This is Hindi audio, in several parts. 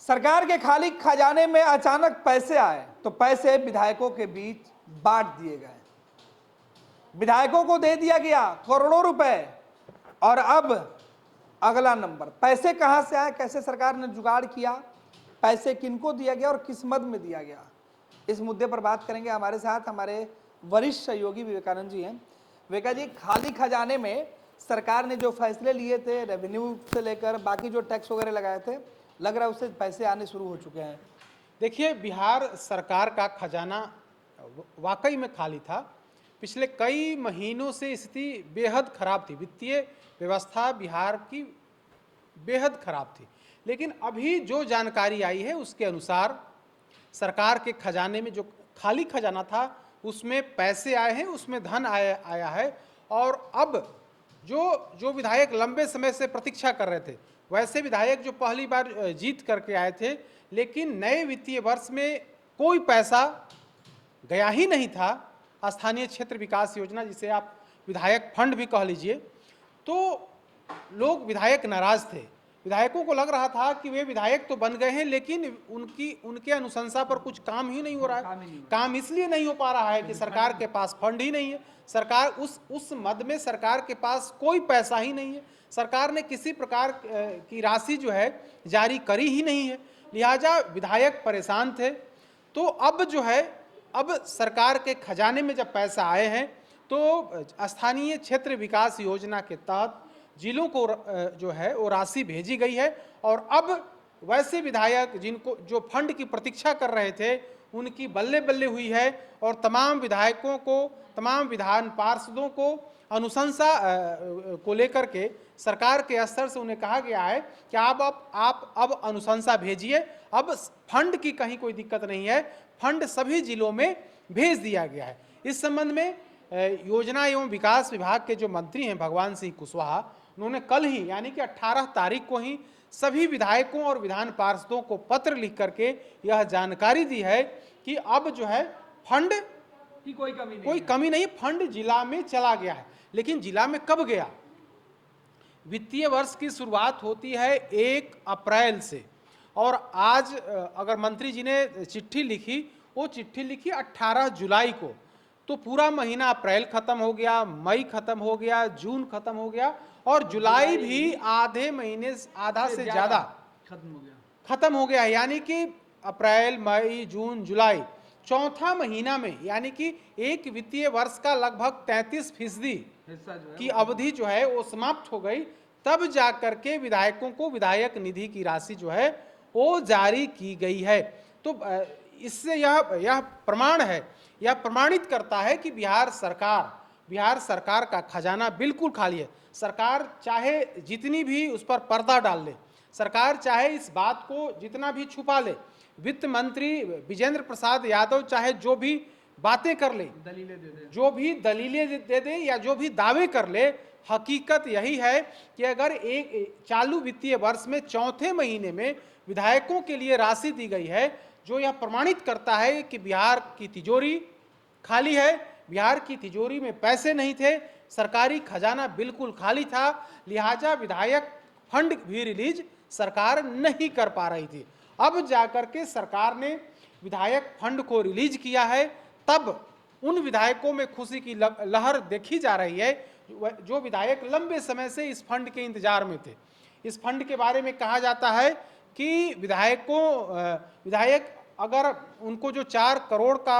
सरकार के खाली खजाने में अचानक पैसे आए तो पैसे विधायकों के बीच बांट दिए गए। विधायकों को दे दिया गया करोड़ों रुपए। और अब अगला नंबर, पैसे कहां से आए, कैसे सरकार ने जुगाड़ किया, पैसे किनको दिया गया और किस मद में दिया गया, इस मुद्दे पर बात करेंगे। हमारे साथ हमारे वरिष्ठ सहयोगी विवेकानंद जी हैं। विवेका जी, खाली खजाने में सरकार ने जो फैसले लिए थे, रेवेन्यू से लेकर बाकी जो टैक्स वगैरह लगाए थे, लग रहा है उससे पैसे आने शुरू हो चुके हैं। देखिए, बिहार सरकार का खजाना वाकई में खाली था। पिछले कई महीनों से स्थिति बेहद खराब थी, वित्तीय व्यवस्था बिहार की बेहद खराब थी। लेकिन अभी जो जानकारी आई है उसके अनुसार सरकार के खजाने में जो खाली खजाना था उसमें पैसे आए हैं, उसमें धन आया है। और अब जो विधायक लंबे समय से प्रतीक्षा कर रहे थे, वैसे विधायक जो पहली बार जीत करके आए थे, लेकिन नए वित्तीय वर्ष में कोई पैसा गया ही नहीं था, स्थानीय क्षेत्र विकास योजना जिसे आप विधायक फंड भी कह लीजिए, तो लोग विधायक नाराज थे। विधायकों को लग रहा था कि वे विधायक तो बन गए हैं लेकिन उनके अनुशंसा पर कुछ काम ही नहीं हो रहा है। काम इसलिए नहीं हो पा रहा है कि सरकार के पास फंड ही नहीं है, सरकार उस मद में सरकार के पास कोई पैसा ही नहीं है, सरकार ने किसी प्रकार की राशि जो है जारी करी ही नहीं है, लिहाजा विधायक परेशान थे। तो अब जो है, अब सरकार के खजाने में जब पैसा आए हैं तो स्थानीय क्षेत्र विकास योजना के तहत जिलों को जो है वो राशि भेजी गई है। और अब वैसे विधायक जिनको जो फंड की प्रतीक्षा कर रहे थे उनकी बल्ले बल्ले हुई है। और तमाम विधायकों को, तमाम विधान पार्षदों को अनुशंसा को लेकर के सरकार के स्तर से उन्हें कहा गया है कि आप अब अनुशंसा भेजिए, अब फंड की कहीं कोई दिक्कत नहीं है, फंड सभी जिलों में भेज दिया गया है। इस संबंध में योजना एवं विकास विभाग के जो मंत्री हैं भगवान सिंह कुशवाहा, उन्होंने कल ही यानी कि 18 तारीख को ही सभी विधायकों और विधान पार्षदों को पत्र लिख करके यह जानकारी दी है कि अब जो है फंड की कोई कमी नहीं, फंड जिला में चला गया है। लेकिन जिला में कब गया? वित्तीय वर्ष की शुरुआत होती है 1 अप्रैल से, और आज अगर मंत्री जी ने चिट्ठी लिखी, वो चिट्ठी लिखी 18 जुलाई को, तो पूरा महीना अप्रैल खत्म हो गया, मई खत्म हो गया, जून खत्म हो गया, और जुलाई भी आधे महीने, आधा से ज्यादा खत्म हो गया। यानी कि अप्रैल, मई, जून, जुलाई, चौथा महीना में, यानी कि एक वित्तीय वर्ष का लगभग 33% की अवधि जो है वो समाप्त हो गई। तब जाकर के विधायकों को विधायक निधि की राशि जो है वो जारी की गई है। तो इससे यह प्रमाण है, यह प्रमाणित करता है कि बिहार सरकार का खजाना बिल्कुल खाली है। सरकार चाहे जितनी भी उस पर पर्दा डाल ले, सरकार चाहे इस बात को जितना भी छुपा ले, वित्त मंत्री विजेंद्र प्रसाद यादव चाहे जो भी बातें कर ले, जो भी दलीलें दे दे या जो भी दावे कर ले, हकीकत यही है कि अगर एक चालू वित्तीय वर्ष में चौथे महीने में विधायकों के लिए राशि दी गई है, जो यह प्रमाणित करता है कि बिहार की तिजोरी खाली है, बिहार की तिजोरी में पैसे नहीं थे, सरकारी खजाना बिल्कुल खाली था, लिहाजा विधायक फंड भी रिलीज सरकार नहीं कर पा रही थी। अब जाकर के सरकार ने विधायक फंड को रिलीज किया है, तब उन विधायकों में खुशी की लहर देखी जा रही है जो विधायक लंबे समय से इस फंड के इंतजार में थे। इस फंड के बारे में कहा जाता है कि विधायक अगर उनको जो 4 करोड़ का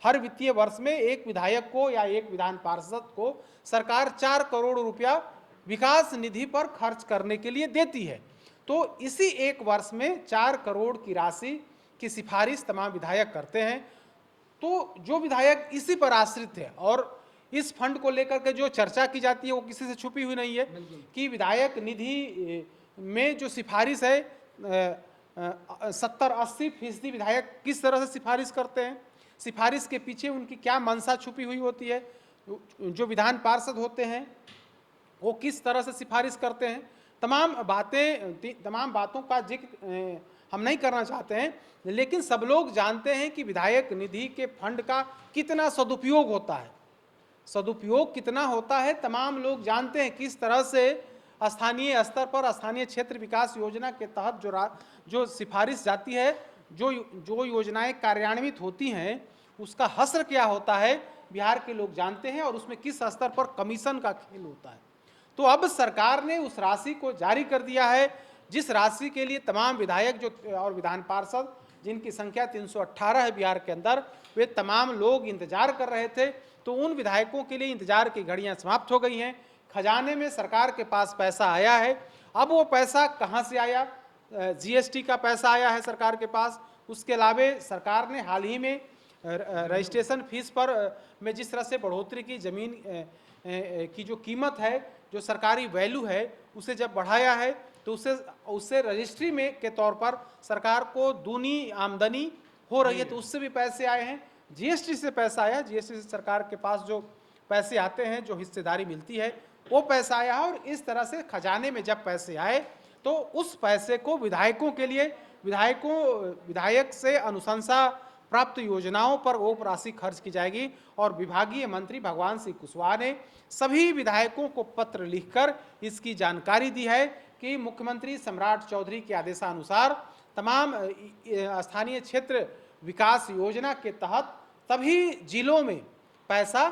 हर वित्तीय वर्ष में एक विधायक को या एक विधान पार्षद को सरकार 4 करोड़ रुपया विकास निधि पर खर्च करने के लिए देती है, तो इसी एक वर्ष में 4 करोड़ की राशि की सिफारिश तमाम विधायक करते हैं। तो जो विधायक इसी पर आश्रित है, और इस फंड को लेकर के जो चर्चा की जाती है वो किसी से छुपी हुई नहीं है कि विधायक निधि में जो सिफारिश है 70-80% विधायक किस तरह से सिफारिश करते हैं, सिफारिश के पीछे उनकी क्या मंशा छुपी हुई होती है, जो विधान पार्षद होते हैं वो किस तरह से सिफारिश करते हैं, तमाम बातों का जिक्र हम नहीं करना चाहते हैं। लेकिन सब लोग जानते हैं कि विधायक निधि के फंड का कितना सदुपयोग होता है, तमाम लोग जानते हैं किस तरह से स्थानीय स्तर पर स्थानीय क्षेत्र विकास योजना के तहत जो सिफारिश जाती है, जो योजनाएं कार्यान्वित होती हैं, उसका हश्र क्या होता है बिहार के लोग जानते हैं, और उसमें किस स्तर पर कमीशन का खेल होता है। तो अब सरकार ने उस राशि को जारी कर दिया है, जिस राशि के लिए तमाम विधायक और विधान पार्षद, जिनकी संख्या 318 है बिहार के अंदर, वे तमाम लोग इंतजार कर रहे थे। तो उन विधायकों के लिए इंतजार की घड़ियां समाप्त हो गई हैं। खजाने में सरकार के पास पैसा आया है। अब वो पैसा कहां से आया? जीएसटी का पैसा आया है सरकार के पास। उसके अलावा सरकार ने हाल ही में रजिस्ट्रेशन फीस पर में जिस तरह से बढ़ोतरी की, जमीन की जो कीमत है, जो सरकारी वैल्यू है, उसे जब बढ़ाया है, तो उससे रजिस्ट्री में के तौर पर सरकार को दूनी आमदनी हो रही है। तो उससे भी पैसे आए हैं। जीएसटी से पैसा आया, जीएसटी से सरकार के पास जो पैसे आते हैं, जो हिस्सेदारी मिलती है, वो पैसा आया है। और इस तरह से खजाने में जब पैसे आए, तो उस पैसे को विधायकों के लिए, विधायक से अनुशंसा प्राप्त योजनाओं पर वो राशि खर्च की जाएगी। और विभागीय मंत्री भगवान सिंह कुशवाहा ने सभी विधायकों को पत्र लिखकर इसकी जानकारी दी है कि मुख्यमंत्री सम्राट चौधरी के आदेशानुसार तमाम स्थानीय क्षेत्र विकास योजना के तहत सभी जिलों में पैसा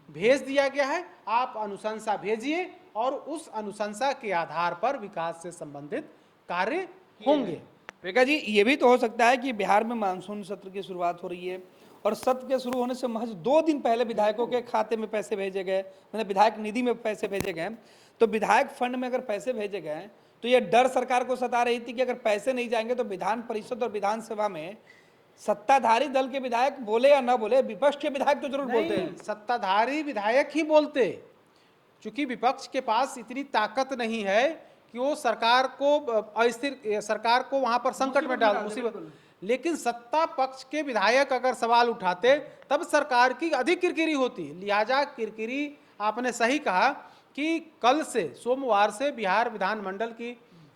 भेज दिया गया है। आप अनुशंसा भेजिए और उस अनुशंसा के आधार पर विकास से संबंधित कार्य होंगे। रेखा जी, ये भी तो हो सकता है कि बिहार में मानसून सत्र की शुरुआत हो रही है और सत्र के शुरू होने से महज 2 दिन पहले विधायकों के खाते में पैसे भेजे गए, मतलब विधायक निधि में पैसे भेजे गए। तो विधायक फंड में अगर पैसे भेजे गए, तो ये डर सरकार को सता रही थी कि अगर पैसे नहीं जाएंगे तो विधान परिषद और विधानसभा में सत्ताधारी दल के विधायक बोले या ना बोले, विपक्ष के विधायक तो जरूर बोलते हैं। सत्ताधारी विधायक ही बोलते, क्योंकि विपक्ष के पास इतनी ताकत नहीं है कि वो सरकार को अस्थिर, सरकार को वहां पर संकट में डाल, मुसीबत। लेकिन सत्ता पक्ष के विधायक अगर सवाल उठाते, तब सरकार की अधिक किरकिरी होती। लिहाजा किरकिरी, आपने सही कहा कि कल से, सोमवार से बिहार विधानमंडल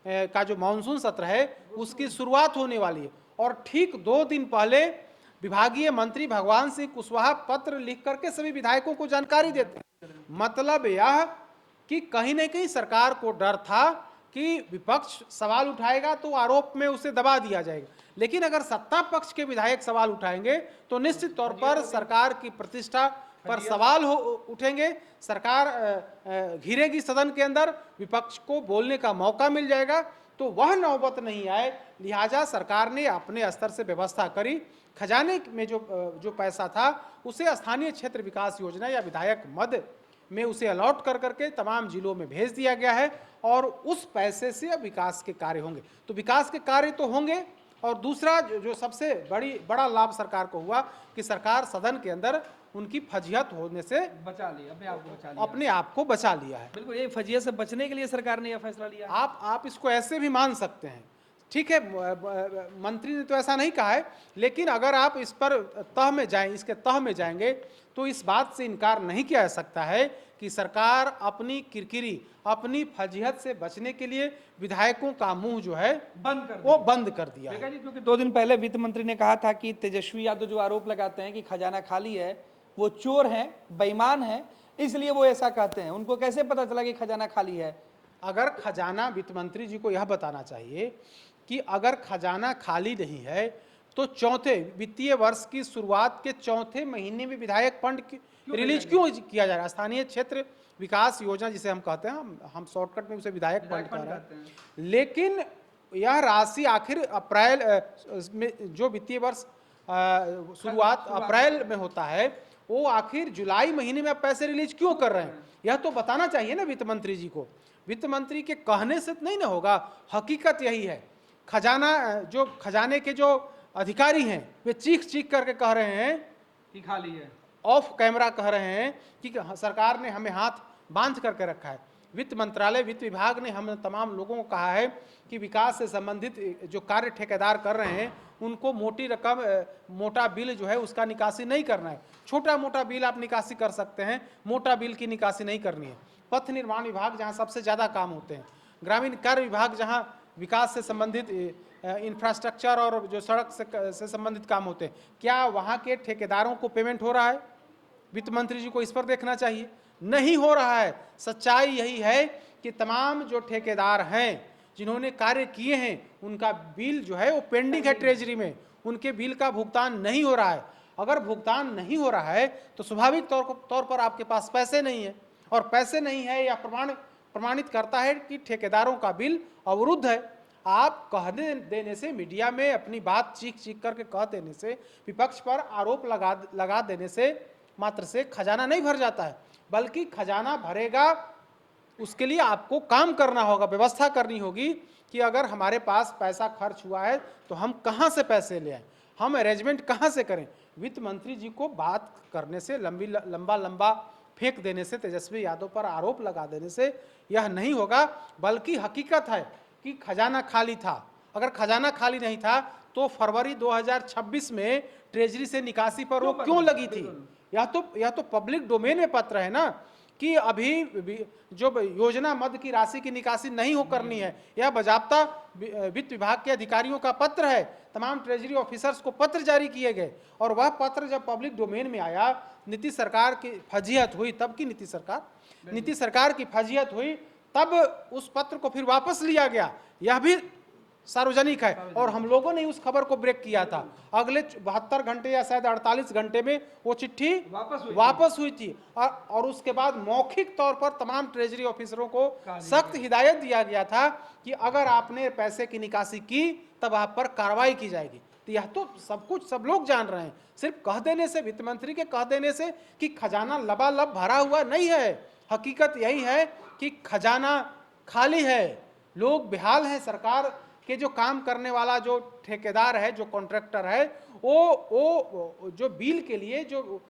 का जो मानसून सत्र है, उसकी शुरुआत होने वाली है। और ठीक 2 दिन पहले विभागीय मंत्री भगवान सिंह कुशवाहा पत्र लिख करके सभी विधायकों को जानकारी देते हैं। मतलब यह कि कहीं न कहीं सरकार को डर था कि विपक्ष सवाल उठाएगा तो आरोप में उसे दबा दिया जाएगा। लेकिन अगर सत्ता पक्ष के विधायक सवाल उठाएंगे तो निश्चित तौर पर सरकार की प्रतिष्ठा पर सवाल उठेंगे, सरकार घिरेगी सदन के अंदर, विपक्ष को बोलने का मौका मिल जाएगा। तो वह नौबत नहीं आए, लिहाजा सरकार ने अपने स्तर से व्यवस्था करी। खजाने में जो पैसा था उसे स्थानीय क्षेत्र विकास योजना या विधायक मद में उसे अलॉट कर करके तमाम जिलों में भेज दिया गया है। और उस पैसे से अब विकास के कार्य होंगे। तो विकास के कार्य तो होंगे। और दूसरा जो सबसे बड़ा लाभ सरकार को हुआ कि सरकार सदन के अंदर उनकी फजीहत होने से बचा लिया, अपने आप को बचा लिया है। बिल्कुल, ये फजीहत से बचने के लिए सरकार ने यह फैसला लिया। आप इसको ऐसे भी मान सकते हैं। ठीक है, मंत्री ने तो ऐसा नहीं कहा है, लेकिन अगर आप इस पर इसके तह में जाएंगे, तो इस बात से इनकार नहीं किया जा सकता है कि सरकार अपनी किरकिरी, अपनी फजीहत से बचने के लिए विधायकों का मुंह जो है बंद कर दिया है। क्योंकि 2 दिन पहले वित्त मंत्री ने कहा था कि तेजस्वी यादव जो आरोप लगाते हैं कि खजाना खाली है, वो चोर हैं, बेईमान हैं, इसलिए वो ऐसा कहते हैं। उनको कैसे पता चला कि खजाना खाली है? अगर खजाना, वित्त मंत्री जी को यह बताना चाहिए कि अगर खजाना खाली नहीं है तो चौथे वित्तीय वर्ष की शुरुआत के चौथे महीने में विधायक फंड रिलीज क्यों किया जा रहा है? स्थानीय क्षेत्र विकास योजना जिसे हम कहते हैं, हम शॉर्टकट में उसे विधायक फंड कह रहे हैं। लेकिन यह राशि आखिर अप्रैल में, जो वित्तीय वर्ष शुरुआत अप्रैल में होता है, वो आखिर जुलाई महीने में आप पैसे रिलीज क्यों कर रहे हैं? यह तो बताना चाहिए ना वित्त मंत्री जी को। वित्त मंत्री के कहने से नहीं ना होगा। हकीकत यही है। खजाने के जो अधिकारी हैं, वे चीख करके कह रहे हैं कि खाली है, ऑफ कैमरा कह रहे हैं कि सरकार ने हमें हाथ बांध करके रखा है। वित्त मंत्रालय, वित्त विभाग ने हम तमाम लोगों को कहा है कि विकास से संबंधित जो कार्य ठेकेदार कर रहे हैं, उनको मोटी रकम, मोटा बिल जो है उसका निकासी नहीं करना है। छोटा मोटा बिल आप निकासी कर सकते हैं, मोटा बिल की निकासी नहीं करनी है। पथ निर्माण विभाग जहाँ सबसे ज़्यादा काम होते हैं, ग्रामीण कार्य विभाग जहाँ विकास से संबंधित इंफ्रास्ट्रक्चर और जो सड़क से संबंधित काम होते हैं, क्या वहाँ के ठेकेदारों को पेमेंट हो रहा है? वित्त मंत्री जी को इस पर देखना चाहिए। नहीं हो रहा है। सच्चाई यही है कि तमाम जो ठेकेदार हैं जिन्होंने कार्य किए हैं उनका बिल जो है वो पेंडिंग है ट्रेजरी में, उनके बिल का भुगतान नहीं हो रहा है। अगर भुगतान नहीं हो रहा है तो स्वाभाविक तौर पर आपके पास पैसे नहीं है, और पैसे नहीं है या प्रमाणित करता है कि ठेकेदारों का बिल अवरुद्ध है। आप कह देने से, मीडिया में अपनी बात चीख करके कह देने से, विपक्ष पर आरोप लगा देने से मात्र से खजाना नहीं भर जाता है, बल्कि खजाना भरेगा उसके लिए आपको काम करना होगा, व्यवस्था करनी होगी कि अगर हमारे पास पैसा खर्च हुआ है तो हम कहाँ से पैसे ले आए, हम अरेंजमेंट कहाँ से करें। वित्त मंत्री जी को बात करने से, लंबा फेंक देने से, तेजस्वी यादव पर आरोप लगा देने से यह नहीं होगा, बल्कि हकीकत है कि खजाना खाली था। अगर खजाना खाली नहीं था तो फरवरी 2026 में ट्रेजरी से निकासी पर रोक क्यों लगी थी? यह तो पब्लिक डोमेन में पत्र है ना कि अभी जो योजना मद की राशि की निकासी नहीं हो करनी है। यह बाजाप्ता वित्त विभाग के अधिकारियों का पत्र है, तमाम ट्रेजरी ऑफिसर्स को पत्र जारी किए गए, और वह पत्र जब पब्लिक डोमेन में आया, नीतीश सरकार की फजीहत हुई, तब की नीतीश सरकार की फजीहत हुई, तब उस पत्र को फिर वापस लिया गया। यह भी सार्वजनिक है और हम लोगों ने उस खबर को ब्रेक किया था। अगले 72 घंटे या शायद 48 घंटे में वो चिट्ठी वापस हुई थी, और उसके बाद मौखिक तौर पर तमाम ट्रेजरी ऑफिसरों को सख्त हिदायत दिया गया था कि अगर आपने पैसे की निकासी की तब आप पर कार्रवाई की जाएगी। तो यह तो सब कुछ सब लोग जान रहे हैं। सिर्फ कह देने से, वित्त मंत्री के कह देने से कि खजाना लबालब भरा हुआ नहीं है। हकीकत यही है कि खजाना खाली है, लोग बेहाल हैं। सरकार के जो काम करने वाला जो ठेकेदार है, जो कॉन्ट्रैक्टर है, वो जो बिल के लिए जो